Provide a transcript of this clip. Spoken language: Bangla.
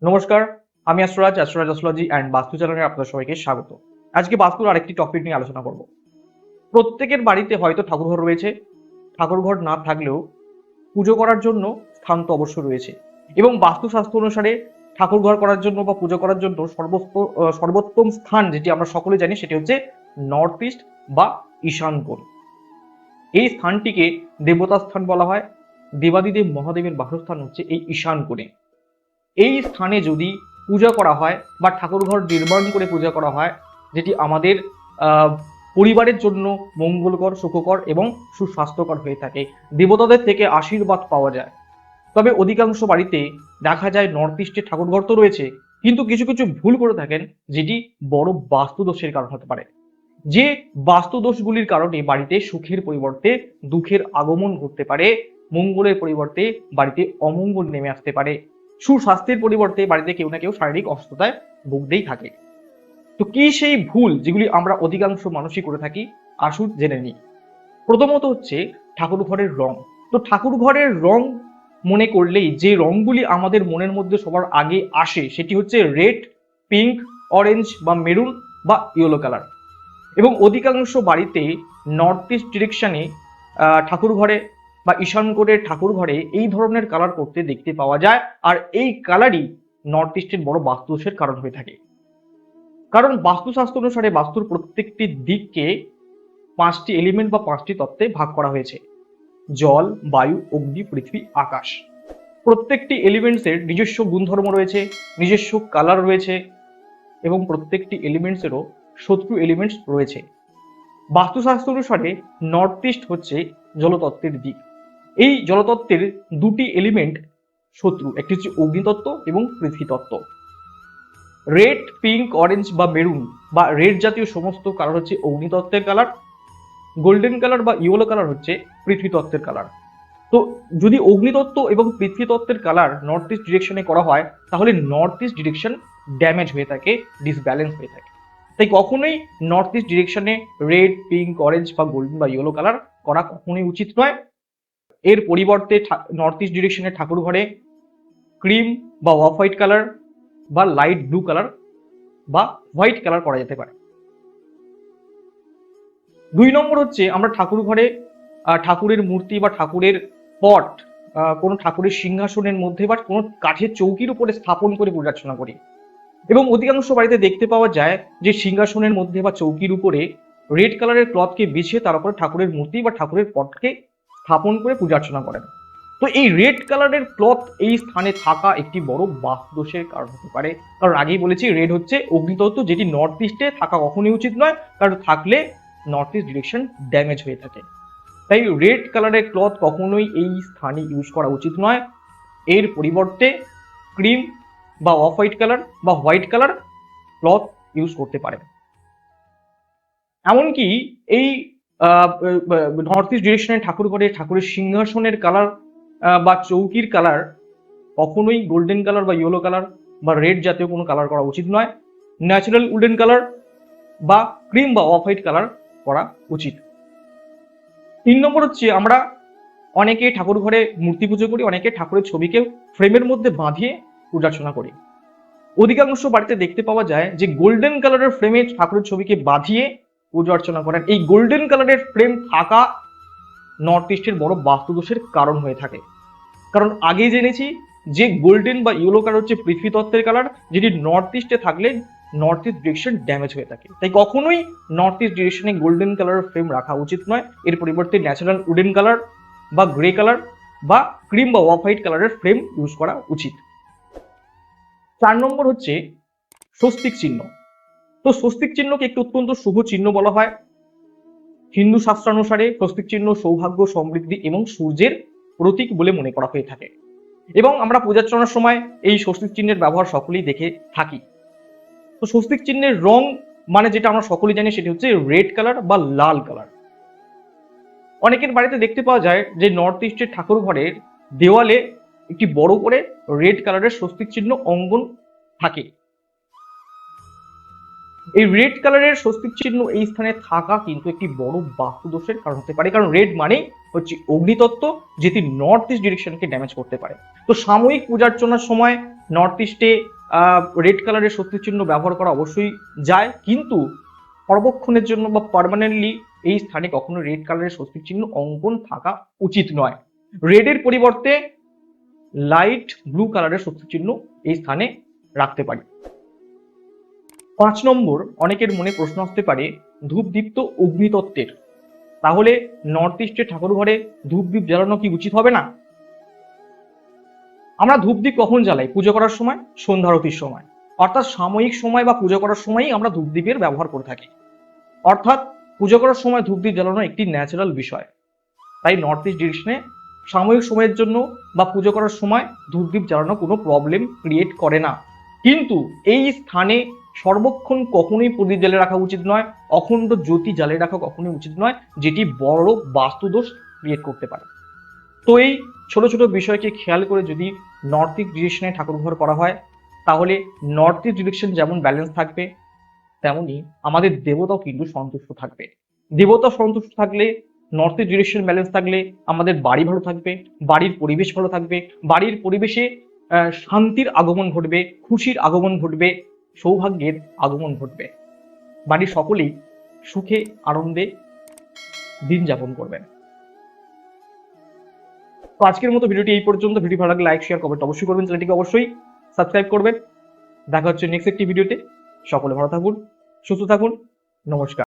নমস্কার, আমি অ্যাস্ট্রোরাজ অ্যাস্ট্রোলজি অ্যান্ড বাস্তু চ্যানেলে আপনাদের সবাইকে স্বাগত। আজকে বাস্তুর আরেকটি টপিক নিয়ে আলোচনা করব। প্রত্যেকের বাড়িতে হয়তো ঠাকুরঘর রয়েছে, ঠাকুরঘর না থাকলেও পুজো করার জন্য স্থান তো অবশ্যই রয়েছে, এবং বাস্তুশাস্ত্র অনুসারে ঠাকুরঘর করার জন্য বা পুজো করার জন্য সর্বোত্তম স্থান যেটি আমরা সকলে জানি সেটি হচ্ছে নর্থ ইস্ট বা ঈশান কোণ। এই স্থানটিকে দেবতা স্থান বলা হয়। দেবাদিদেব মহাদেবের বাসস্থান হচ্ছে এই ঈশান কোণে। এই স্থানে যদি পূজা করা হয় বা ঠাকুরঘর নির্মাণ করে পূজা করা হয়, যেটি আমাদের পরিবারের জন্য মঙ্গলকর, সুখকর এবং সুস্বাস্থ্যকর হয়ে থাকে, দেবতাদের থেকে আশীর্বাদ পাওয়া যায়। তবে অধিকাংশ বাড়িতে দেখা যায় নর্থ ইস্টে ঠাকুরঘর তো রয়েছে, কিন্তু কিছু কিছু ভুল করে থাকেন, যেটি বড় বাস্তুদোষের কারণ হতে পারে। যে বাস্তুদোষগুলির কারণে বাড়িতে সুখের পরিবর্তে দুঃখের আগমন ঘটতে পারে, মঙ্গলের পরিবর্তে বাড়িতে অমঙ্গল নেমে আসতে পারে, সুস্বাস্থ্যের পরিবর্তে বাড়িতে কেউ না কেউ শারীরিক অসুস্থতায় ভুগতেই থাকে। তো কি সেই ভুল যেগুলি আমরা অধিকাংশ মানুষই করে থাকি, আসুন জেনে নিই। প্রথমত হচ্ছে ঠাকুর ঘরের রং। তো ঠাকুর ঘরের রং মনে করলেই যে রংগুলি আমাদের মনের মধ্যে সবার আগে আসে সেটি হচ্ছে রেড, পিঙ্ক, অরেঞ্জ বা মেরুন বা ইয়েলো কালার। এবং অধিকাংশ বাড়িতে নর্থ ইস্ট ডিরেকশনে ঠাকুর ঘরে বা ঈশানকোণের ঠাকুর ঘরে এই ধরনের কালার করতে দেখতে পাওয়া যায়, আর এই কালারই নর্থ ইস্টের বড় বাস্তুদোষের কারণ হয়ে থাকে। কারণ বাস্তুশাস্ত্র অনুসারে বাস্তুর প্রত্যেকটি দিককে 5টি এলিমেন্ট বা 5টি তত্ত্বে ভাগ করা হয়েছে: জল, বায়ু, অগ্নি, পৃথিবী, আকাশ। প্রত্যেকটি এলিমেন্টসের নিজস্ব গুণধর্ম রয়েছে, নিজস্ব কালার রয়েছে, এবং প্রত্যেকটি এলিমেন্টসেরও শত্রু এলিমেন্টস রয়েছে। বাস্তুশাস্ত্র অনুসারে নর্থ ইস্ট হচ্ছে জলতত্ত্বের দিক। এই জলতত্ত্বের দুটি এলিমেন্ট শত্রু, একটি হচ্ছে অগ্নিতত্ত্ব এবং পৃথিবী তত্ত্ব। রেড, পিঙ্ক, অরেঞ্জ বা মেরুন বা রেড জাতীয় সমস্ত কালার হচ্ছে অগ্নিতত্ত্বের কালার, গোল্ডেন কালার বা ইয়েলো কালার হচ্ছে পৃথিবী তত্ত্বের কালার। তো যদি অগ্নিতত্ত্ব এবং পৃথিবী তত্ত্বের কালার নর্থ ইস্ট ডিরেকশনে করা হয়, তাহলে নর্থ ইস্ট ডিরেকশন ড্যামেজ হয়ে থাকে, ডিসব্যালেন্স হয়ে থাকে। তাই কখনোই নর্থ ইস্ট ডিরেকশনে রেড, পিঙ্ক, অরেঞ্জ বা গোল্ডেন বা ইয়েলো কালার করা কখনোই উচিত নয়। এর পরিবর্তে নর্থ ইস্ট ডিরেকশনের ঠাকুর ঘরে ক্রিম বা অফ হোয়াইট কালার বা লাইট ব্লু কালার বা হোয়াইট কালার করা যেতে পারে। 2 নম্বর হচ্ছে আমরা ঠাকুর ঘরে ঠাকুরের মূর্তি বা ঠাকুরের পট কোনো ঠাকুরের সিংহাসনের মধ্যে বা কোনো কাঠের চৌকির উপরে স্থাপন করে পূজা অর্চনা করি। এবং অধিকাংশ বাড়িতে দেখতে পাওয়া যায় যে সিংহাসনের মধ্যে বা চৌকির উপরে রেড কালারের ক্লথকে বিছিয়ে তার উপরে ঠাকুরের মূর্তি বা ঠাকুরের পটকে স্থাপন করে পূজা অর্চনা করেন। তো এই রেড কালারের ক্লথ এই স্থানে থাকা একটি বড় বাস্তুদোষের কারণ হতে পারে। কারণ আগেই বলেছি, রেড হচ্ছে অগ্নিতত্ত্ব, যেটি নর্থ ইস্টে থাকা কখনোই উচিত নয়, কারণ থাকলে নর্থ ইস্ট ডিরেকশন ড্যামেজ হয়ে থাকে। তাই রেড কালারের ক্লথ কখনোই এই স্থানে ইউজ করা উচিত নয়। এর পরিবর্তে ক্রিম বা অফ হোয়াইট কালার বা হোয়াইট কালার ক্লথ ইউজ করতে পারেন। এমনকি এই নর্থ ইস্ট ডিরেকশনের ঠাকুর ঘরে ঠাকুরের সিংহাসনের কালার বা চৌকির কালার কখনোই গোল্ডেন কালার বা ইয়েলো কালার বা রেড জাতীয় কোনো কালার করা উচিত নয়। ন্যাচারাল উডেন কালার বা ক্রিম বা অফ হোয়াইট কালার করা উচিত। 3 নম্বর হচ্ছে আমরা অনেকে ঠাকুর ঘরে মূর্তি পুজো করি, অনেকে ঠাকুরের ছবিকে ফ্রেমের মধ্যে বাঁধিয়ে পূজা অর্চনা করি। অধিকাংশ বাড়িতে দেখতে পাওয়া যায় যে গোল্ডেন কালারের ফ্রেমে ঠাকুরের ছবিকে বাঁধিয়ে পূজা অর্চনা করেন। এই গোল্ডেন কালারের ফ্রেম থাকা নর্থ ইস্টের বড় বাস্তুদোষের কারণ হয়ে থাকে। কারণ আগেই জেনেছি যে গোল্ডেন বা ইয়েলো কালার হচ্ছে পৃথিবী তত্ত্বের কালার, যেটি নর্থ ইস্টে থাকলে নর্থ ইস্ট ডিরেকশন ড্যামেজ হয়ে থাকে। তাই কখনোই নর্থ ইস্ট ডিরেকশনে গোল্ডেন কালারের ফ্রেম রাখা উচিত নয়। এর পরিবর্তে ন্যাচারাল উডেন কালার বা গ্রে কালার বা ক্রিম বা অফ হোয়াইট কালারের ফ্রেম ইউজ করা উচিত। 4 নম্বর হচ্ছে স্বস্তিক চিহ্ন। তো স্বস্তিক চিহ্নকে একটি অত্যন্ত শুভ চিহ্ন বলা হয়। হিন্দু শাস্ত্রানুসারে স্বস্তিক চিহ্ন সৌভাগ্য, সমৃদ্ধি এবং সূর্যের প্রতীক বলে মনে করা হয়ে থাকে, এবং আমরা পূজার্চনার সময় এই স্বস্তিক চিহ্নের ব্যবহার সকলেই দেখে থাকি। তো স্বস্তিক চিহ্নের রং মানে যেটা আমরা সকলেই জানি সেটি হচ্ছে রেড কালার বা লাল কালার। অনেকের বাড়িতে দেখতে পাওয়া যায় যে নর্থ ইস্টের ঠাকুর ঘরের দেওয়ালে একটি বড় করে রেড কালারের স্বস্তিক চিহ্ন অঙ্কন থাকে। এই রেড কালারের স্বস্তিক চিহ্ন এই স্থানে থাকা কিন্তু একটি বড় বাস্তুদোষের কারণ হতে পারে, কারণ রেড মানেই হচ্ছে অগ্নিতত্ত্ব, যেটি নর্থ ইস্ট ডিরেকশনকে ড্যামেজ করতে পারে। তো সাময়িক পূজার্চনার সময় নর্থ ইস্টে রেড কালারের স্বস্তির চিহ্ন ব্যবহার করা অবশ্যই যায়, কিন্তু সর্বক্ষণের জন্য বা পার্মানেন্টলি এই স্থানে কখনো রেড কালারের স্বস্তির চিহ্ন অঙ্কন থাকা উচিত নয়। রেডের পরিবর্তে লাইট ব্লু কালারের স্বস্তির চিহ্ন এই স্থানে রাখতে পারি। 5 নম্বর, অনেকের মনে প্রশ্ন আসতে পারে ধূপদীপ্ত অগ্নিতত্ত্বের, তাহলে নর্থ ইস্টে ঠাকুর ঘরে ধূপদীপ জ্বালানো কি উচিত হবে না? আমরা ধূপদীপ কখন জ্বালাই? পুজো করার সময়, সন্ধ্যা আরতির সময়, অর্থাৎ সাময়িক সময় বা পুজো করার সময়ই আমরা ধূপদীপের ব্যবহার করে থাকি। অর্থাৎ পুজো করার সময় ধূপদীপ জ্বালানো একটি ন্যাচারাল বিষয়। তাই নর্থ ইস্ট ডিরেকশনে সাময়িক সময়ের জন্য বা পুজো করার সময় ধূপদীপ জ্বালানো কোনো প্রবলেম ক্রিয়েট করে না। কিন্তু এই স্থানে সর্বক্ষণ কখনোই প্রদীপ জ্বালিয়ে রাখা উচিত নয়, অখণ্ড জ্যোতি জ্বালিয়ে রাখা কখনোই উচিত নয়, যেটি বড় বাস্তুদোষ ক্রিয়েট করতে পারে। তো এই ছোট ছোট বিষয়কে খেয়াল করে যদি নর্থ ইস্ট ডিরেকশনে ঠাকুর ঘর করা হয়, তাহলে নর্থ ইস্ট ডিরেকশন যেমন ব্যালেন্স থাকবে, তেমনি আমাদের দেবতাও কিন্তু সন্তুষ্ট থাকবে। দেবতা সন্তুষ্ট থাকলে, নর্থ ইস্ট ডিরেকশন ব্যালেন্স থাকলে আমাদের বাড়ি ভালো থাকবে, বাড়ির পরিবেশ ভালো থাকবে, বাড়ির পরিবেশে শান্তির আগমন ঘটবে, খুশির আগমন ঘটবে, সৌভাগ্যের আগমন ঘটবে। বাড়ির সকলেই সুখে আনন্দে দিন যাপন করবেন। তো আজকের মতো ভিডিওটি এই পর্যন্ত। ভিডিও ভালো লাগলে লাইক, শেয়ার, কমেন্ট অবশ্যই করবেন, চ্যানেলটিকে অবশ্যই সাবস্ক্রাইব করবেন। দেখা হচ্ছে নেক্সট একটি ভিডিওতে। সকলে ভালো থাকুন, সুস্থ থাকুন, নমস্কার।